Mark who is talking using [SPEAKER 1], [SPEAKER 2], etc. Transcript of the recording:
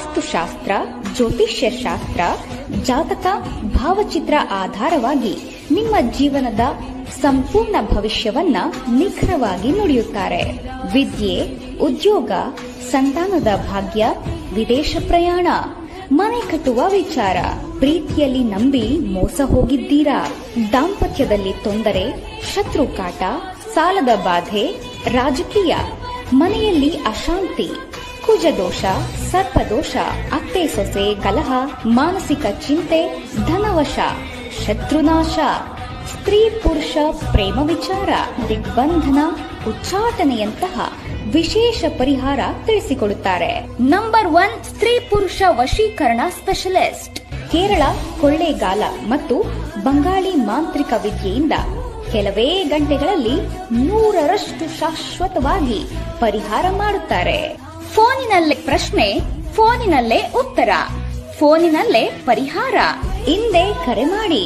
[SPEAKER 1] ವಾಸ್ತುಶಾಸ್ತ್ರ, ಜ್ಯೋತಿಷ್ಯ ಶಾಸ್ತ್ರ, ಜಾತಕ, ಭಾವಚಿತ್ರ ಆಧಾರವಾಗಿ ನಿಮ್ಮ ಜೀವನದ ಸಂಪೂರ್ಣ ಭವಿಷ್ಯವನ್ನ ನಿಖರವಾಗಿ ನುಡಿಯುತ್ತಾರೆ. ವಿದ್ಯೆ, ಉದ್ಯೋಗ, ಸಂತಾನದ ಭಾಗ್ಯ, ವಿದೇಶ ಪ್ರಯಾಣ, ಮನೆ ಕಟ್ಟುವ ವಿಚಾರ, ಪ್ರೀತಿಯಲ್ಲಿ ನಂಬಿ ಮೋಸ ಹೋಗಿದ್ದೀರಾ, ದಾಂಪತ್ಯದಲ್ಲಿ ತೊಂದರೆ, ಶತ್ರು ಕಾಟ, ಸಾಲದ ಬಾಧೆ, ರಾಜಕೀಯ, ಮನೆಯಲ್ಲಿ ಅಶಾಂತಿ, ಕುಜದೋಷ, ಸರ್ಪದೋಷ, ಅತ್ತೆ ಸೊಸೆ ಕಲಹ, ಮಾನಸಿಕ ಚಿಂತೆ, ಧನವಶ, ಶತ್ರುನಾಶ, ಸ್ತ್ರೀ ಪುರುಷ ಪ್ರೇಮ ವಿಚಾರ, ದಿಗ್ಬಂಧನ, ಉಚ್ಚಾಟನೆಯಂತಹ ವಿಶೇಷ ಪರಿಹಾರ ತಿಳಿಸಿಕೊಡುತ್ತಾರೆ. ನಂಬರ್ 1 ಸ್ತ್ರೀ ಪುರುಷ ವಶೀಕರಣ ಸ್ಪೆಷಲಿಸ್ಟ್. ಕೇರಳ, ಕೊಳ್ಳೇಗಾಲ ಮತ್ತು ಬಂಗಾಳಿ ಮಾಂತ್ರಿಕ ವಿದ್ಯೆಯಿಂದ ಕೆಲವೇ ಗಂಟೆಗಳಲ್ಲಿ 100ರಷ್ಟು ಶಾಶ್ವತವಾಗಿ ಪರಿಹಾರ ಮಾಡುತ್ತಾರೆ. ಫೋನಿನಲ್ಲೇ ಪ್ರಶ್ನೆ, ಫೋನಿನಲ್ಲೇ ಉತ್ತರ, ಫೋನಿನಲ್ಲೇ ಪರಿಹಾರ. ಹಿಂದೆ ಕರೆ ಮಾಡಿ.